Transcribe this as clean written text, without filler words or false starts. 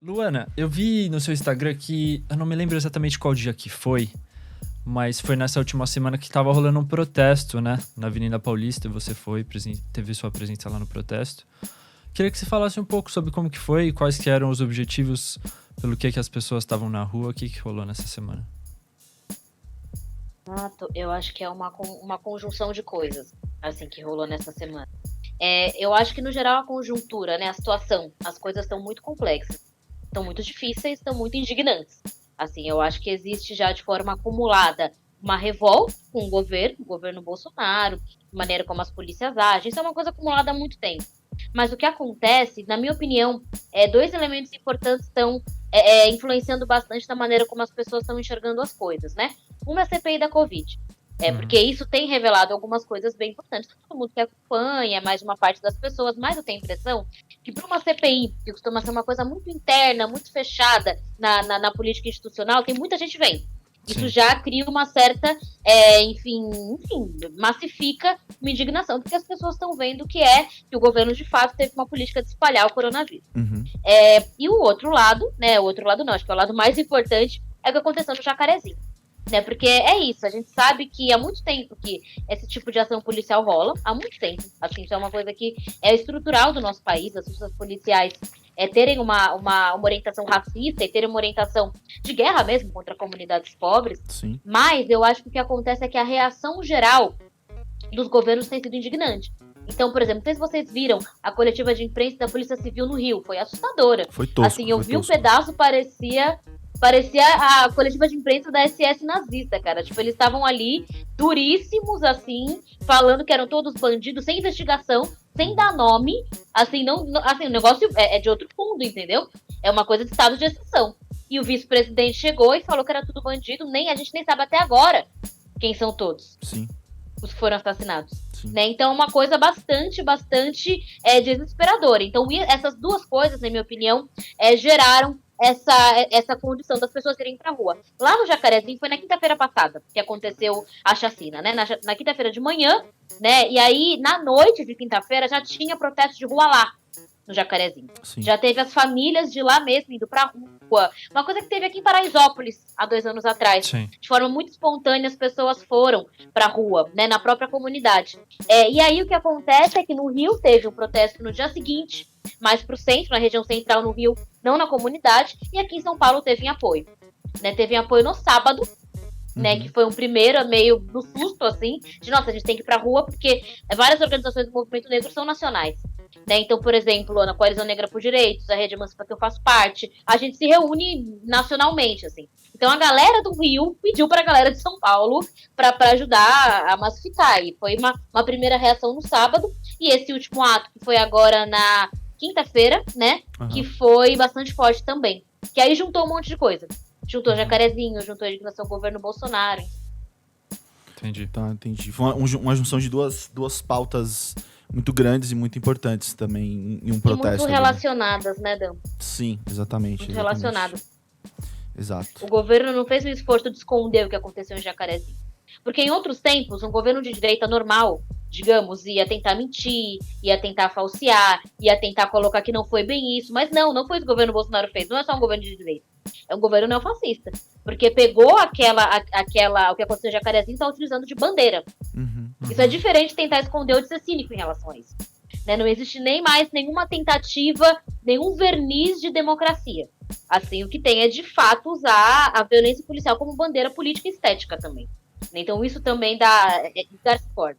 Luana, eu vi no seu Instagram que eu não me lembro exatamente qual dia que foi, mas foi nessa última semana que tava rolando um protesto, né? Na Avenida Paulista, e você foi, teve sua presença lá no protesto. Queria que você falasse um pouco sobre como que foi, quais que eram os objetivos, pelo que as pessoas estavam na rua, o que que rolou nessa semana. Exato, eu acho que é uma conjunção de coisas, assim, que rolou nessa semana. Eu acho que, no geral, a conjuntura, né, a situação, as coisas estão muito complexas, estão muito difíceis, estão muito indignantes. Assim, eu acho que existe já de forma acumulada uma revolta com o governo Bolsonaro, a maneira como as polícias agem, isso é uma coisa acumulada há muito tempo. Mas o que acontece, na minha opinião, dois elementos importantes estão influenciando bastante na maneira como as pessoas estão enxergando as coisas, né? Uma é a CPI da Covid. Uhum. Porque isso tem revelado algumas coisas bem importantes. Todo mundo que acompanha, mais uma parte das pessoas, mas eu tenho a impressão que para uma CPI, que costuma ser uma coisa muito interna, muito fechada na política institucional, tem muita gente vendo. Isso Sim. já cria uma certa, enfim, massifica uma indignação, porque as pessoas estão vendo que o governo de fato teve uma política de espalhar o coronavírus. Uhum. E o outro lado, né? O outro lado não, acho que é o lado mais importante, é o que aconteceu no Jacarezinho. Né, porque é isso, a gente sabe que há muito tempo que esse tipo de ação policial rola, há muito tempo. Assim, isso é uma coisa que é estrutural do nosso país, as forças policiais terem uma orientação racista e terem uma orientação de guerra mesmo contra comunidades pobres. Sim. Mas eu acho que o que acontece é que a reação geral dos governos tem sido indignante. Então, por exemplo, não sei se vocês viram a coletiva de imprensa da Polícia Civil no Rio, foi assustadora. Foi tosco. Assim, eu foi vi tosco. um pedaço, parecia a coletiva de imprensa da SS nazista, cara. Tipo, eles estavam ali, duríssimos, assim, falando que eram todos bandidos, sem investigação, sem dar nome. Assim, assim, o negócio é de outro mundo, entendeu? É uma coisa de estado de exceção. E o vice-presidente chegou e falou que era tudo bandido, a gente nem sabe até agora quem são todos Sim. os que foram assassinados. Sim. Né? Então, é uma coisa bastante desesperadora. Então, essas duas coisas, na minha opinião, geraram essa condição das pessoas irem pra rua. Lá no Jacarezinho foi na quinta-feira passada que aconteceu a chacina, né? Na quinta-feira de manhã, né? E aí, na noite de quinta-feira, já tinha protesto de rua lá no Jacarezinho. Sim. Já teve as famílias de lá mesmo indo pra rua. Uma coisa que teve aqui em Paraisópolis há 2 anos atrás. Sim. De forma muito espontânea, as pessoas foram pra rua, né, na própria comunidade. E aí o que acontece é que no Rio teve um protesto no dia seguinte, mais pro centro, na região central no Rio, não na comunidade, e aqui em São Paulo teve em apoio. Né, teve em apoio no sábado, né, que foi um primeiro meio do susto, assim, de nossa, a gente tem que ir pra rua, porque várias organizações do movimento negro são nacionais. Né? Então, por exemplo, a Coalizão Negra por Direitos, a Rede Emancipa que eu faço parte, a gente se reúne nacionalmente, assim. Então, a galera do Rio pediu pra galera de São Paulo pra ajudar a massificar. E foi uma primeira reação no sábado, e esse último ato, que foi agora na quinta-feira, né, que foi bastante forte também. Que aí juntou um monte de coisa. Juntou Jacarezinho, juntou a indignação do governo Bolsonaro. Entendi. Tá, entendi. Foi uma junção de duas pautas muito grandes e muito importantes também em um protesto. E muito relacionadas, né, Dan? Sim, exatamente. Muito exatamente. relacionadas. Exato. O governo não fez um esforço de esconder o que aconteceu em Jacarezinho. Porque em outros tempos, um governo de direita normal, digamos, ia tentar mentir, ia tentar falsear, ia tentar colocar que não foi bem isso. Mas não foi o que o governo Bolsonaro fez. Não é só um governo de direita. É um governo neofascista. Porque pegou o que aconteceu em Jacarezinho e está utilizando de bandeira. Isso é diferente de tentar esconder ou de ser cínico em relação a isso. Né? Não existe nem mais nenhuma tentativa, nenhum verniz de democracia. Assim, o que tem é, de fato, usar a violência policial como bandeira política e estética também. Então, isso também dá se corda.